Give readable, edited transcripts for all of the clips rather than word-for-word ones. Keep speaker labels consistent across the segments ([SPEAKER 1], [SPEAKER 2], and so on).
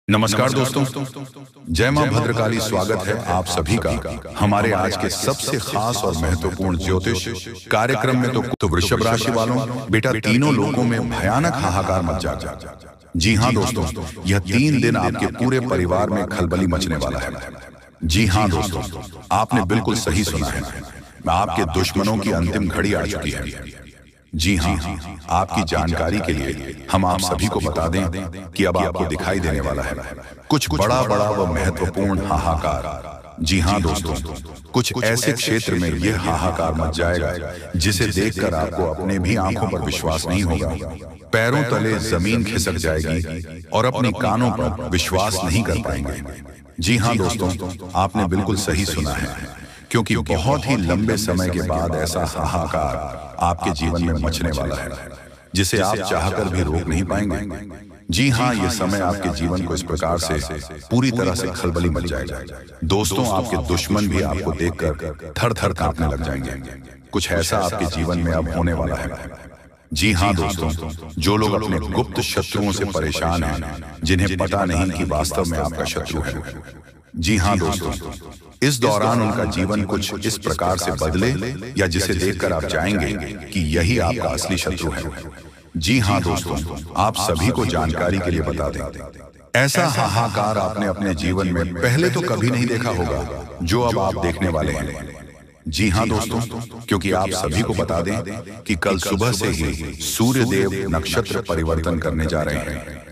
[SPEAKER 1] नमस्कार दोस्तों, जय मां भद्रकाली। स्वागत है आप सभी का हमारे आज के सबसे खास और महत्वपूर्ण ज्योतिष कार्यक्रम में। तो वृषभ राशि वालों, बेटा तीनों लोगों में भयानक हाहाकार मच जाएगा। जी हाँ दोस्तों, यह 3 दिन आपके पूरे परिवार में खलबली मचने वाला है। जी हाँ दोस्तों, आपने बिल्कुल सही सुना है। आपके दुश्मनों की अंतिम घड़ी आ चुकी है। जी हाँ, आपकी जानकारी के लिए हम आप सभी को बता दें कि अब आपको दिखाई देने वाला है कुछ बड़ा व महत्वपूर्ण हाहाकार। जी हाँ दोस्तों, कुछ ऐसे क्षेत्र में यह हाहाकार मच जाएगा जिसे देखकर आपको अपने भी आंखों पर विश्वास नहीं होगा। पैरों तले जमीन खिसक जाएगी और अपने कानों पर विश्वास नहीं कर पाएंगे। जी हाँ दोस्तों, आपने बिल्कुल सही सुना है, क्योंकि बहुत ही लंबे समय के बाद ऐसा हाहाकार आपके जीवन में मचने वाला है जिसे आप चाहकर भी रोक नहीं पाएंगे। जी हाँ, ये समय आपके जीवन को इस प्रकार से पूरी तरह से खलबली मच जाएगा। दोस्तों, आपके दुश्मन भी आपको देखकर थर थर कांपने लग जाएंगे। कुछ ऐसा आपके जीवन में अब होने वाला है। जी हाँ दोस्तों, जो लोग अपने गुप्त शत्रुओं से परेशान हैं, जिन्हें पता नहीं कि वास्तव में आपका शत्रु है। जी हाँ दोस्तों, इस दौरान उनका जीवन कुछ इस प्रकार से बदले या जिसे देखकर आप चाहेंगे कि यही आपका असली शत्रु है। जी हाँ दोस्तों, आप सभी को जानकारी के लिए बता दें, ऐसा हाहाकार आपने अपने जीवन में पहले तो कभी नहीं देखा होगा जो अब आप देखने वाले हैं। जी हाँ दोस्तों, क्योंकि आप सभी को बता दें कि कल सुबह से ही सूर्य देव नक्षत्र परिवर्तन करने जा रहे हैं।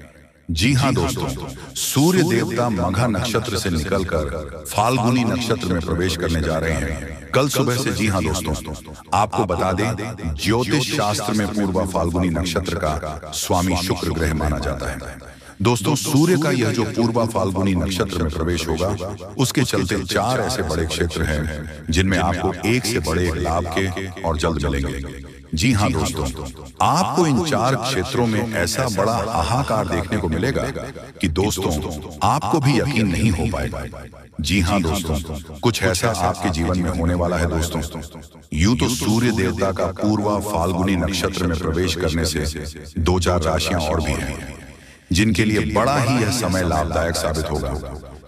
[SPEAKER 1] जी हाँ दोस्तों, सूर्य देवता मघा नक्षत्र से निकलकर फाल्गुनी नक्षत्र में प्रवेश करने जा रहे हैं कल सुबह से। जी हाँ दोस्तों, आपको बता दें, ज्योतिष शास्त्र में पूर्वा फाल्गुनी नक्षत्र का स्वामी शुक्र ग्रह माना जाता है। दोस्तों, सूर्य का यह जो पूर्वा फाल्गुनी नक्षत्र में प्रवेश होगा, उसके चलते 4 ऐसे बड़े क्षेत्र हैं जिनमें आपको एक से बड़े लाभ के और जल्द मिलेंगे। जी हाँ दोस्तों, आपको इन 4 क्षेत्रों में ऐसा बड़ा हाहाकार देखने को मिलेगा कि दोस्तों आपको भी यकीन नहीं हो पाएगा। जी हाँ दोस्तों, कुछ ऐसा आपके जीवन में होने वाला है। दोस्तों, यूं तो सूर्य देवता का पूर्वा फाल्गुनी नक्षत्र में प्रवेश करने से 2-4 राशियां और भी हैं जिनके लिए बड़ा ही यह समय लाभदायक साबित होगा,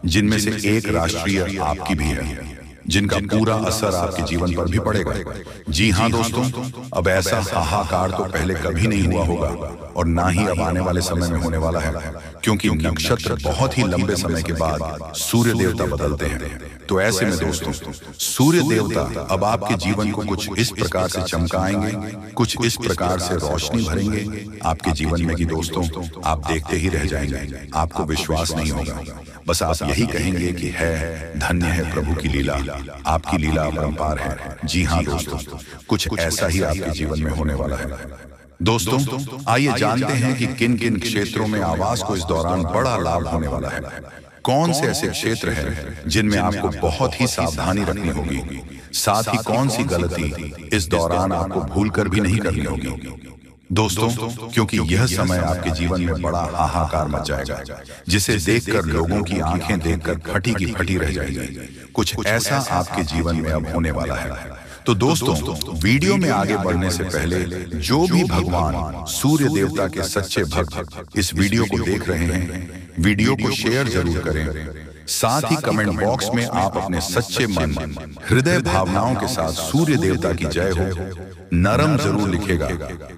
[SPEAKER 1] जिनमें से एक राष्ट्रीय आपकी भी है, जिनका पूरा असर आपके जीवन पर भी पड़ेगा। जी हाँ दोस्तों, अब ऐसा हाहाकार तो पहले कभी नहीं हुआ होगा और ना ही अब आने वाले समय में होने वाला है, क्योंकि नक्षत्र बहुत ही लंबे समय के बाद सूर्य देवता बदलते हैं। तो ऐसे में दोस्तों, सूर्य देवता अब आपके जीवन को कुछ इस प्रकार से चमकाएंगे, कुछ इस प्रकार से रोशनी भरेंगे आपके जीवन में कि दोस्तों आप देखते ही रह जाएंगे, आपको विश्वास नहीं होगा। बस आप यही कहेंगे कि है धन्य है प्रभु की लीला, आपकी लीला अपरंपार है। जी हाँ दोस्तों, कुछ ऐसा ही आपके जीवन में होने वाला है। दोस्तों, आइए जानते हैं कि किन किन क्षेत्रों में आवाज को इस दौरान बड़ा लाभ होने वाला है। कौन से ऐसे क्षेत्र हैं जिनमें आपको बहुत ही सावधानी रखनी होगी, साथ ही कौन सी गलती इस दौरान आपको भूलकर भी नहीं करनी होगी। दोस्तों, क्योंकि यह समय आपके जीवन में बड़ा हाहाकार मच जाएगा जिसे देखकर लोगों की आंखें देखकर फटी की फटी रह जाएंगी। कुछ ऐसा आपके जीवन में अब होने वाला है। तो दोस्तों, वीडियो में आगे बढ़ने से पहले जो भी भगवान सूर्य देवता के सच्चे भक्त इस वीडियो को देख रहे हैं, वीडियो को शेयर जरूर करें। साथ ही कमेंट बॉक्स में आप अपने सच्चे मन, हृदय भावनाओं के साथ सूर्य देवता की जय हो नरम जरूर लिखेगा,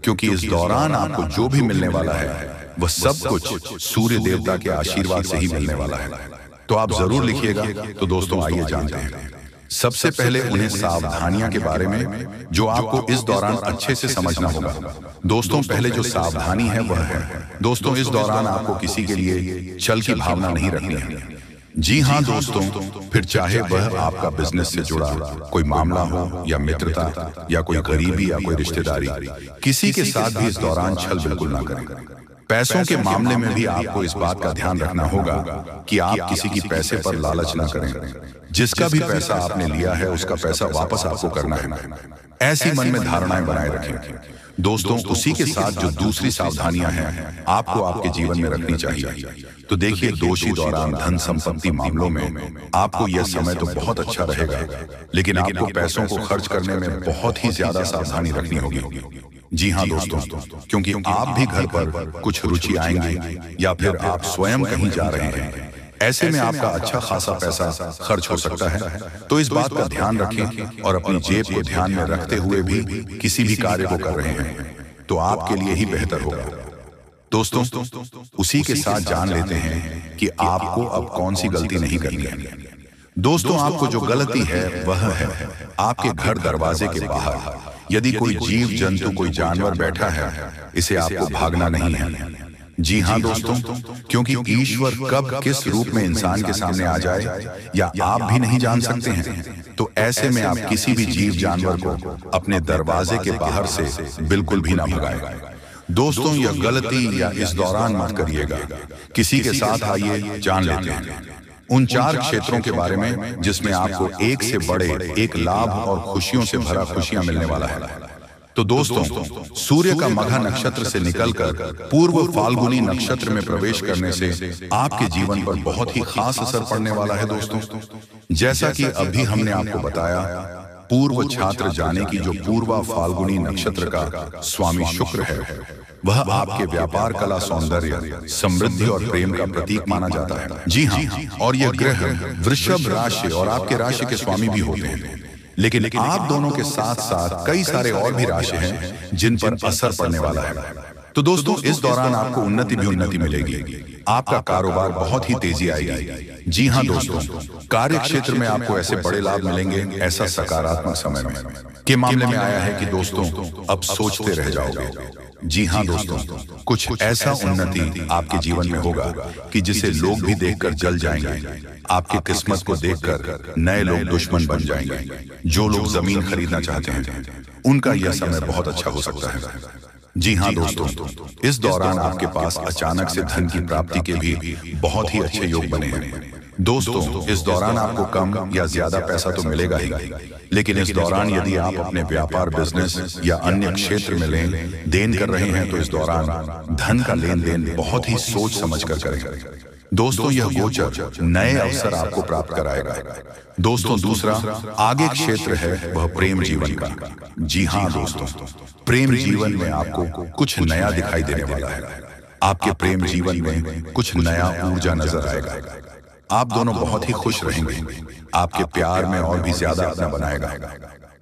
[SPEAKER 1] क्योंकि इस दौरान आपको जो भी मिलने वाला है वह सब कुछ सूर्य देवता के आशीर्वाद से ही मिलने वाला है। तो आप जरूर लिखिएगा। तो दोस्तों, आइए जानते हैं सबसे पहले उन्हें सावधानियां के बारे में जो आपको इस दौरान अच्छे से समझना होगा। दोस्तों, पहले जो सावधानी है वह है, दोस्तों इस दौरान आपको किसी के लिए छल की भावना नहीं रखनी है। जी हाँ दोस्तों, फिर चाहे वह आपका बिजनेस से जुड़ा कोई मामला हो या मित्रता या कोई गरीबी या कोई रिश्तेदारी, किसी के साथ भी इस दौरान छल बिल्कुल ना करें। पैसों के मामले में भी आपको इस बात का ध्यान रखना होगा कि आप किसी की पैसे पर लालच ना करें। जिसका भी पैसा आपने लिया है उसका पैसा वापस आपको करना है, ऐसी मन में धारणाएं बनाए रखें। दोस्तों, उसी के साथ जो दूसरी सावधानियां हैं आपको आपके जीवन में रखनी चाहिए। तो देखिए, दोषी दौरान धन संपत्ति मामलों में आपको यह समय तो बहुत अच्छा रहेगा, लेकिन आपको पैसों को खर्च करने में बहुत ही ज्यादा सावधानी रखनी होगी। जी हाँ दोस्तों, क्योंकि आप भी घर पर कुछ रुचि आएंगे या फिर आप स्वयं कहीं जा रहे हैं, ऐसे में आपका अच्छा खासा पैसा खर्च हो सकता है। तो इस बात का ध्यान रखें और अपनी जेब को ध्यान में रखते हुए भी किसी भी कार्य को कर रहे हैं तो आपके लिए ही बेहतर होगा। दोस्तों, उसी के साथ जान लेते हैं कि आपको अब कौन सी गलती नहीं करनी है। दोस्तों, आपको जो गलती है वह है आपके घर दरवाजे के बाहर यदि कोई जीव जंतु, कोई जानवर बैठा है, इसे आपको भागना नहीं है। जी हाँ दोस्तों, क्योंकि ईश्वर कब किस रूप में इंसान के सामने आ जाए या आप भी नहीं जान सकते हैं। तो ऐसे में आप किसी भी जीव जानवर को अपने दरवाजे के बाहर से बिल्कुल भी ना भगाएं। दोस्तों, यह गलती या इस दौरान मत करिएगा। किसी के साथ आइए जान लेते हैं उन 4 क्षेत्रों के बारे में जिसमें आपको एक से बड़े एक लाभ और खुशियों से भरा खुशियां मिलने वाला है। तो दोस्तों, सूर्य का मघा नक्षत्र से निकलकर पूर्व फाल्गुनी नक्षत्र में प्रवेश करने से आपके जीवन पर बहुत ही खास असर पड़ने वाला है। दोस्तों, जैसा कि अभी हमने आपको बताया, पूर्व छात्र जाने की जो पूर्वा फाल्गुनी नक्षत्र का स्वामी शुक्र है, वह आपके व्यापार, कला, सौंदर्य, समृद्धि और प्रेम का प्रतीक माना जाता है। जी हाँ, और यह ग्रह वृषभ राशि और आपके राशि के स्वामी भी होते हैं। लेकिन आप दोनों के साथ साथ कई सारे और भी राशि हैं जिन पर असर पड़ने वाला है। तो दोस्तों, इस दौरान आपको उन्नति भी उन्नति मिलेगी। आपका कारोबार बहुत ही तेजी आएगी। जी हाँ दोस्तों, कार्य क्षेत्र में आपको ऐसे बड़े लाभ मिलेंगे। ऐसा सकारात्मक समय में के मामले में आया है कि दोस्तों अब सोचते रह जाओगे। जी हाँ दोस्तों, कुछ ऐसा उन्नति आपके जीवन में होगा कि जिसे लोग भी देखकर जल जाएंगे। आपकी किस्मत को देखकर नए लोग दुश्मन बन जाएंगे। जो लोग जमीन खरीदना चाहते हैं, उनका यह समय बहुत अच्छा हो सकता है। जी हाँ दोस्तों, इस दौरान आपके पास अचानक से धन की प्राप्ति के भी बहुत ही अच्छे योग बने हैं। दोस्तों, इस दौरान आपको कम या ज्यादा पैसा तो मिलेगा ही, लेकिन इस दौरान यदि आप अपने व्यापार, बिजनेस या अन्य क्षेत्र में लेन देन कर रहे हैं तो इस दौरान धन का लेन देन बहुत ही सोच समझ कर करें। दोस्तों, यह गोचर नए अवसर आपको प्राप्त कराएगा। दोस्तों, दूसरा आगे क्षेत्र है वह प्रेम जीवन का। जी हाँ दोस्तों, प्रेम जीवन में आपको कुछ नया दिखाई देने वाला है। आपके प्रेम जीवन में कुछ नया ऊर्जा नजर आएगा। आप दोनों बहुत ही खुश रहेंगे। आपके प्यार में और भी ज्यादा अपना बनाएगा।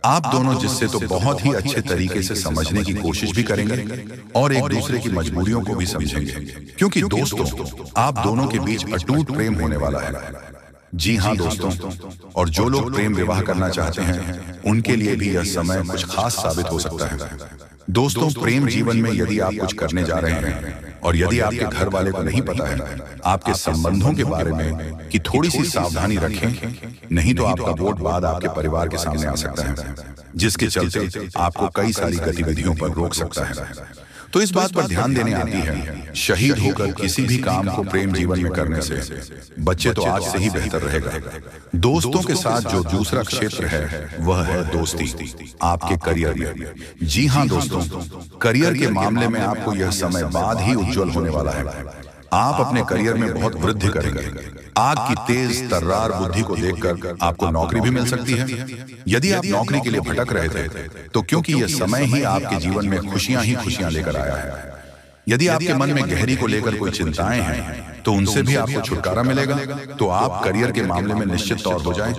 [SPEAKER 1] आप दोनों जिससे तो बहुत ही अच्छे तरीके से समझने की कोशिश भी करेंगे और एक दूसरे की मजबूरियों को भी समझेंगे, क्योंकि दोस्तों आप दोनों के बीच अटूट प्रेम होने वाला है। जी हाँ दोस्तों, और जो लोग प्रेम विवाह करना चाहते हैं उनके लिए भी यह समय कुछ खास साबित हो सकता है। दोस्तों, प्रेम जीवन में यदि आप कुछ करने जा रहे हैं और यदि आपके घर वाले को नहीं पता है आपके संबंधों के बारे में कि थोड़ी सी सावधानी रखें, नहीं तो आपका वोट बाद आपके परिवार के सामने आ सकता है, जिसके चलते आपको कई सारी गतिविधियों पर रोक सकता है। तो इस बात पर ध्यान देने आती है, शहीद होकर किसी भी काम को प्रेम जीवन में करने से बच्चे तो आज से ही बेहतर रहेगा। दोस्तों के साथ जो दूसरा क्षेत्र है वह है दोस्ती, आपके करियर में। जी हाँ दोस्तों, करियर के मामले में आपको यह समय बाद ही उज्जवल होने वाला है। आप अपने करियर में बहुत वृद्धि करेंगे। आग की तेज तर्रार बुद्धि को देखकर आपको नौकरी भी मिल सकती है। यदि आप नौकरी के लिए भटक रहे थे तो क्योंकि यह समय ही आपके जीवन में खुशियां ही खुशियां लेकर आया है। यदि आपके मन में गहरी को लेकर कोई चिंताएं हैं तो उनसे भी आपको छुटकारा मिलेगा। तो आप करियर के मामले में निश्चित तौर हो जाएं,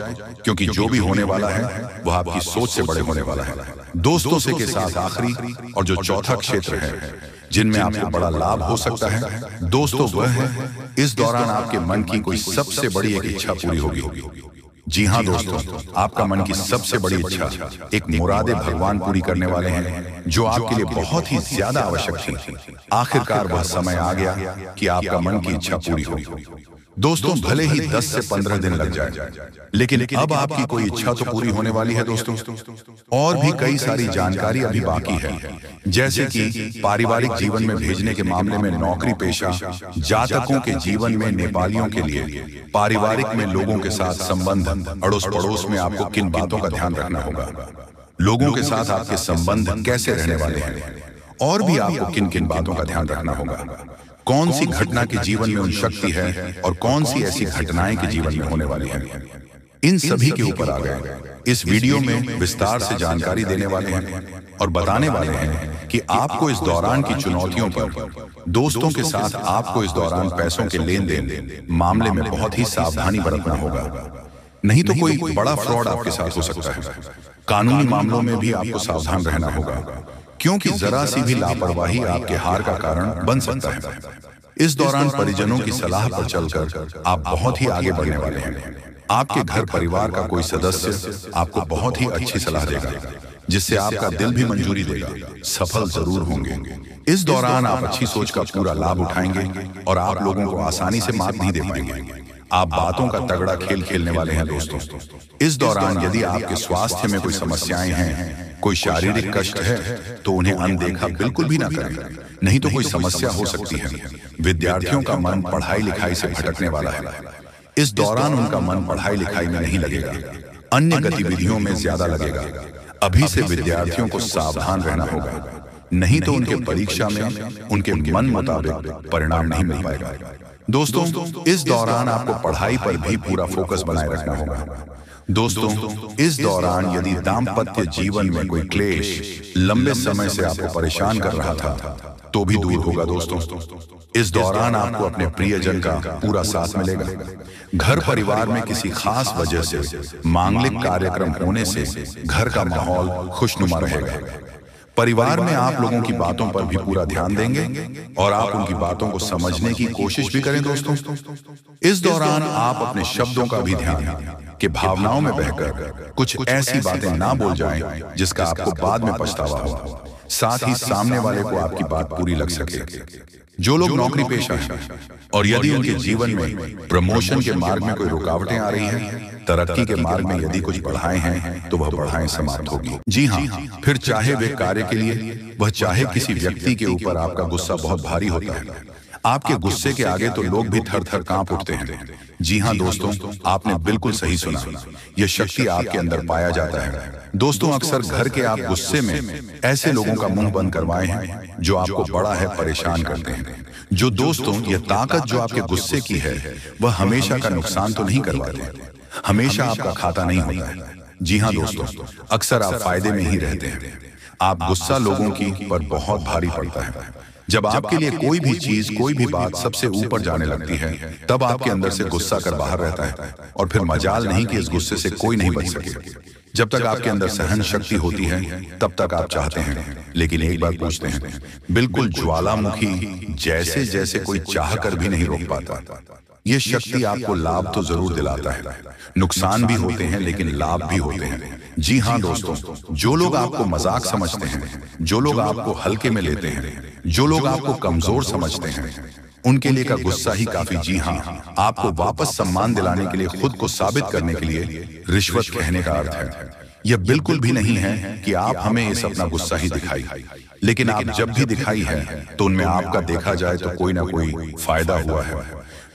[SPEAKER 1] क्योंकि जो भी होने वाला है वह आपकी सोच से बड़े होने वाला है। दोस्तों से के साथ आखिरी और जो चौथा क्षेत्र है जिनमें आपको बड़ा लाभ हो सकता है दोस्तों, वह है इस दौरान आपके मन की कोई सबसे बड़ी एक इच्छा पूरी होगी। जी हाँ दोस्तों, आपका मन की सबसे बड़ी इच्छा एक मुरादे भगवान पूरी करने वाले हैं जो आपके लिए बहुत ही ज्यादा आवश्यक थी। आखिरकार वह समय आ गया कि आपका मन की इच्छा पूरी हो। दोस्तों, भले ही 10 से 15 दिन लग जाए, लेकिन अब आपकी कोई इच्छा तो पूरी होने वाली है दोस्तों। और भी कई सारी जानकारी अभी बाकी है, जैसे कि पारिवारिक जीवन में भेजने के मामले में नौकरी पेशा, जातकों के जीवन में नेपालियों के लिए पारिवारिक में लोगों के साथ संबंध, अड़ोस पड़ोस में आपको किन बातों का ध्यान रखना होगा। लोगों के साथ आपके संबंध कैसे रहने वाले हैं, और भी आपको किन किन बातों का ध्यान रखना होगा। कौन सी घटना के जीवन में उन शक्ति है और कौन सी ऐसी घटनाएं के जीवन में होने वाली हैं, इन सभी के ऊपर आ गए इस वीडियो में विस्तार से जानकारी देने वाले हैं और बताने वाले हैं कि आपको इस दौरान की चुनौतियों पर, दोस्तों के साथ आपको इस दौरान पैसों के लेन देन मामले में बहुत ही सावधानी बरतना होगा, नहीं तो कोई बड़ा फ्रॉड आपके साथ हो सकता है। कानूनी मामलों में भी आपको सावधान रहना होगा, क्योंकि जरा सी भी लापरवाही आपके हार का कारण बन सकता है। इस दौरान परिजनों की सलाह पर चलकर आप बहुत ही आगे बढ़ने वाले हैं। आपके घर परिवार का कोई सदस्य आपको बहुत ही अच्छी सलाह देगा, जिससे आपका दिल भी मंजूरी देगा, सफल जरूर होंगे। इस दौरान आप अच्छी सोच का पूरा लाभ उठाएंगे और आप लोगों को आसानी से मात नहीं दे पाएंगे। आप बातों का तगड़ा खेल खेलने वाले हैं दोस्तों। इस दौरान यदि आपके स्वास्थ्य में कोई समस्याएं हैं, कोई शारीरिक कष्ट है, तो उन्हें अनदेखा बिल्कुल भी ना करें, नहीं तो कोई समस्या हो सकती है। विद्यार्थियों का मन पढ़ाई लिखाई से भटकने वाला है। इस दौरान उनका मन पढ़ाई लिखाई में नहीं लगेगा, अन्य गतिविधियों में ज्यादा लगेगा। अभी से विद्यार्थियों को सावधान रहना होगा, नहीं तो उनके परीक्षा में उनके मन मुताबिक परिणाम नहीं मिल पाएगा। दोस्तों, इस दौरान आपको पढ़ाई पर भी पूरा फोकस बनाए रखना होगा। दोस्तों, इस दौरान यदि दाम्पत्य जीवन में कोई क्लेश लंबे समय से आपको परेशान कर रहा था, तो भी दूर होगा। दोस्तों, इस दौरान आपको अपने प्रियजन का पूरा साथ मिलेगा। घर परिवार में किसी खास वजह से मांगलिक कार्यक्रम होने से घर का माहौल खुशनुमा रहेगा। परिवार में आप लोगों की बातों पर भी पूरा ध्यान देंगे और आप उनकी बातों को समझने की कोशिश भी करें। दोस्तों, इस दौरान आप अपने शब्दों का भी ध्यान कि भावनाओं में बहकर कुछ ऐसी बातें ना बोल जाएं जिसका आपको बाद में पछतावा हो, साथ ही सामने वाले को आपकी बात पूरी लग सके। जो लोग नौकरी पेशा हैं और यदि उनके जीवन में प्रमोशन के मार्ग में कोई रुकावटें आ रही हैं, तरक्की के मार्ग में यदि कुछ बाधाएं हैं, तो वह बाधाएं समाप्त होगी। जी हाँ, फिर चाहे वे कार्य के लिए, वह चाहे किसी व्यक्ति के ऊपर आपका गुस्सा बहुत भारी होता है। आपके गुस्से के आगे तो लोग भी थर थर कांप उठते हैं। जी हाँ दोस्तों, आपने बिल्कुल सही सुना, यह शक्ति आपके अंदर पाया जाता है। दोस्तों, अक्सर घर के आप गुस्से में ऐसे लोगों का मुंह बंद करवाए हैं जो आपको बड़ा है परेशान करते हैं। जो दोस्तों, यह ताकत जो आपके गुस्से की है, वह हमेशा का नुकसान तो नहीं करवाते, हमेशा आपका खाता नहीं होता है। जी हाँ दोस्तों, अक्सर आप फायदे में ही रहते हैं। आप गुस्सा लोगों की पर बहुत भारी पड़ता है। जब आपके लिए कोई भी चीज, कोई भी बात सबसे ऊपर जाने लगती है, तब आपके अंदर से गुस्सा कर बाहर रहता है और फिर मजाल नहीं कि इस गुस्से से कोई नहीं बच सके। जब तक आपके अंदर सहन शक्ति होती है, तब तक आप चाहते हैं, लेकिन एक बार पूछते हैं, बिल्कुल ज्वालामुखी जैसे जैसे कोई चाह कर भी नहीं रोक पाता। ये शक्ति आपको लाभ तो जरूर दिलाता है, नुकसान भी होते हैं लेकिन लाभ भी होते हैं। जी हाँ दोस्तों, जो लोग आपको मजाक समझते हैं, जो लोग आपको हल्के में लेते हैं, जो लोग आपको कमजोर समझते हैं, उनके लिए का गुस्सा ही काफी। जी हाँ, आपको वापस सम्मान दिलाने के लिए, खुद को साबित करने के लिए रिश्वत कहने का अर्थ है। यह बिल्कुल भी नहीं है कि आप हमें इस अपना गुस्सा ही दिखाई, लेकिन आप जब भी दिखाई है तो उनमें आपका देखा जाए तो कोई ना कोई फायदा हुआ है,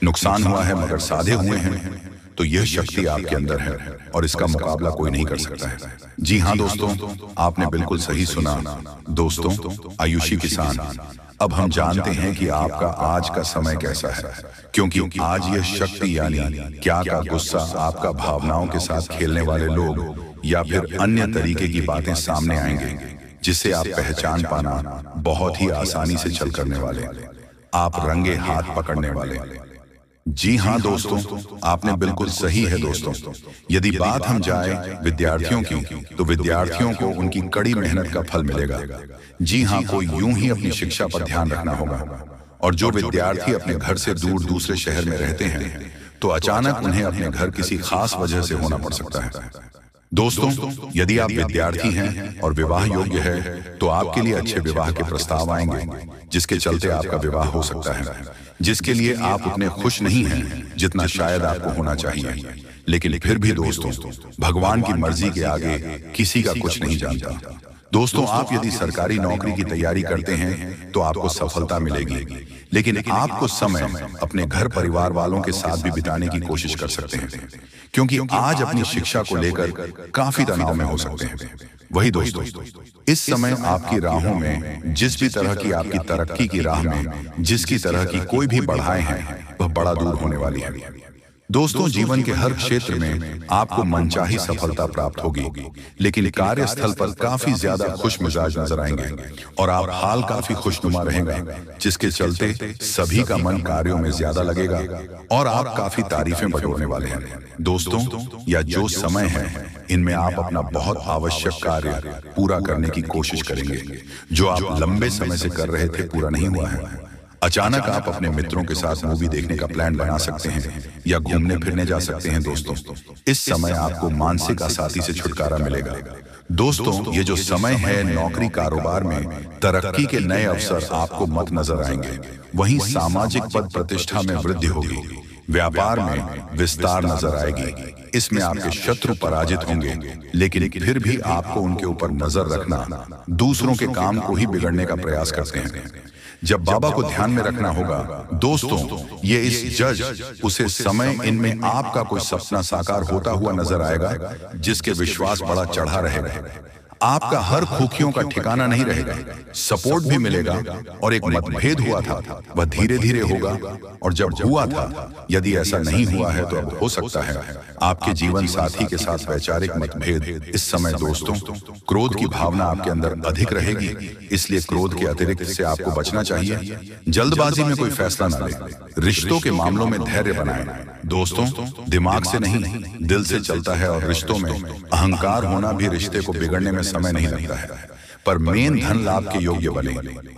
[SPEAKER 1] नुकसान हुआ है, मगर साधे हुए हैं। तो यह शक्ति आपके अंदर है और इसका मुकाबला कोई नहीं कर सकता है। जी हाँ दोस्तों, आपने बिल्कुल सही सुना। दोस्तों, आयुषी किसान, अब हम जानते हैं कि आपका आज का समय कैसा है, क्योंकि आज यह शक्ति यानी क्या का गुस्सा, आपका भावनाओं के साथ खेलने वाले लोग या फिर अन्य तरीके की बातें सामने आएंगे, जिसे आप पहचान पाना बहुत ही आसानी से छल करने वाले, आप रंगे हाथ पकड़ने वाले। जी हाँ दोस्तों, आपने बिल्कुल सही है। दोस्तों, यदि बात हम जाए विद्यार्थियों की, तो विद्यार्थियों को उनकी कड़ी मेहनत का फल मिलेगा। जी हाँ, कोई यूं ही अपनी शिक्षा पर ध्यान रखना होगा। और जो विद्यार्थी अपने घर से दूर दूसरे शहर में रहते हैं, तो अचानक उन्हें अपने घर किसी खास वजह से होना पड़ सकता है। दोस्तों, यदि आप विद्यार्थी हैं और विवाह योग्य है, तो आपके लिए अच्छे विवाह के प्रस्ताव आएंगे, जिसके चलते आपका विवाह हो सकता है, जिसके लिए आप उतने खुश नहीं हैं जितना शायद आपको होना चाहिए। लेकिन फिर भी दोस्तों, भगवान की मर्जी के आगे किसी का कुछ नहीं जानता। दोस्तों, आप यदि सरकारी नौकरी की तैयारी करते हैं तो आपको सफलता मिलेगी, लेकिन आपको समय अपने घर परिवार वालों के साथ भी बिताने की कोशिश कर सकते हैं, क्योंकि आज अपनी शिक्षा को लेकर काफी तनाव में हो सकते हैं। वही दोस्तों, इस समय आपकी राहों में जिस भी तरह की आपकी तरक्की की राह में जिसकी तरह की कोई भी बढ़ाएं हैं वह बड़ा दूर होने वाली है। दोस्तों, जीवन के हर क्षेत्र में आपको मनचाही सफलता प्राप्त होगी, लेकिन कार्यस्थल पर काफी ज्यादा खुश मिजाज नजर आएंगे और आप हाल काफी खुशनुमा रहेगा, जिसके चलते सभी का मन कार्यों में ज्यादा लगेगा और आप काफी तारीफें बटोरने वाले हैं। दोस्तों, यह जो समय है इनमें आप अपना बहुत आवश्यक कार्य पूरा करने की कोशिश करेंगे जो आप लंबे समय से कर रहे थे, पूरा नहीं हुआ है। अचानक आप अपने मित्रों के साथ मूवी देखने का प्लान बना सकते हैं या घूमने फिरने जा सकते हैं। दोस्तों, इस समय आपको मानसिक अशांति से छुटकारा मिलेगा। दोस्तों, ये जो समय है नौकरी कारोबार में तरक्की के नए अवसर आपको मत नजर आएंगे। वहीं सामाजिक पद प्रतिष्ठा में वृद्धि होगी, व्यापार में विस्तार नजर आएगी। इसमें आपके शत्रु पराजित होंगे, लेकिन फिर भी आपको उनके ऊपर नजर रखना, दूसरों के काम को ही बिगड़ने का प्रयास करते हैं। जब बाबा को ध्यान में रखना होगा दोस्तों, ये इस जज उसे समय इनमें आपका कोई सपना साकार होता हुआ नजर आएगा, जिसके विश्वास बड़ा चढ़ा रहेगा। आपका हर खुशियों का ठिकाना नहीं रहेगा, सपोर्ट भी मिलेगा और एक मतभेद हुआ था वह धीरे धीरे होगा, और जब हुआ था, यदि ऐसा नहीं हुआ है तो अब हो सकता है आपके जीवन साथी के साथ वैचारिक मतभेद। इस समय दोस्तों, क्रोध की भावना आपके अंदर अधिक रहेगी, इसलिए क्रोध के अतिरिक्त से आपको बचना चाहिए। जल्दबाजी में कोई फैसला न लें। रिश्तों के मामलों में धैर्य बनाएं। दोस्तों, दिमाग से नहीं दिल से चलता है, और रिश्तों में अहंकार होना भी रिश्ते को बिगड़ने में समय नहीं लगता है। पर मेन धन लाभ के योग्य बने।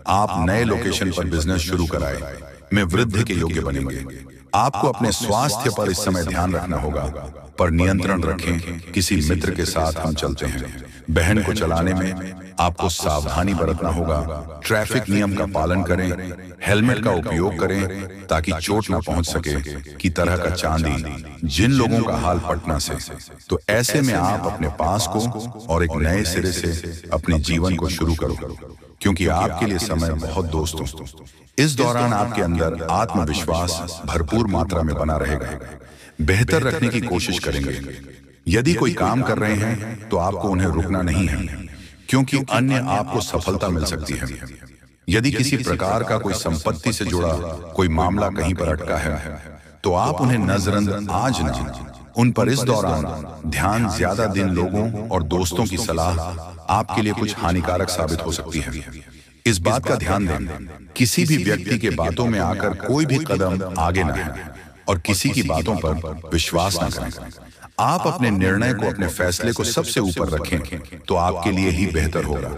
[SPEAKER 1] आप नए लोकेशन पर बिजनेस शुरू कराएं, में वृद्धि के योग्य बनेंगे। आपको अपने स्वास्थ्य पर इस समय ध्यान रखना होगा, पर नियंत्रण रखें। किसी मित्र के साथ हम चलते हैं, बहन को चलाने में आपको सावधानी बरतना होगा। ट्रैफिक नियम का पालन करें, हेलमेट का उपयोग करें ताकि चोट न पहुंच सके, की तरह का चांदी जिन लोगों का हाल पटना से। तो ऐसे में आप अपने पास को और एक नए सिरे से अपने जीवन को शुरू करो, क्योंकि आपके लिए समय बहुत दोस्तों। इस दौरान आपके अंदर आत्मविश्वास भरपूर मात्रा में बना रहेगा। बेहतर रखने की कोशिश करेंगे। यदि कोई काम कर रहे हैं तो आपको उन्हें रुकना नहीं है, क्योंकि अन्य आपको सफलता मिल सकती है। यदि किसी प्रकार का कोई संपत्ति से जुड़ा कोई मामला कहीं पर अटका है तो आप उन्हें नजरअंदाज ना, उन पर इस दौरान ध्यान ज्यादा दिन लोगों और दोस्तों की सलाह आपके लिए कुछ हानिकारक साबित हो सकती है। इस बात का ध्यान दें, किसी भी व्यक्ति के बातों में आकर कोई भी कदम आगे न है और किसी की बातों पर विश्वास न करें। आप अपने निर्णय को, अपने फैसले को सबसे ऊपर रखें तो आपके लिए ही बेहतर होगा।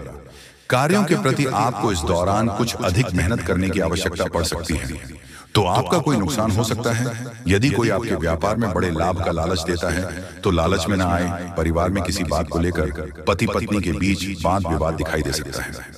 [SPEAKER 1] कार्यों के प्रति आपको इस दौरान कुछ अधिक मेहनत करने की आवश्यकता पड़ सकती है, तो आपका कोई नुकसान हो सकता है। यदि कोई आपके व्यापार में बड़े लाभ का लालच देता है तो लालच में न आए। परिवार में किसी बात को लेकर पति पत्नी के बीच वाद विवाद दिखाई दे सकता है।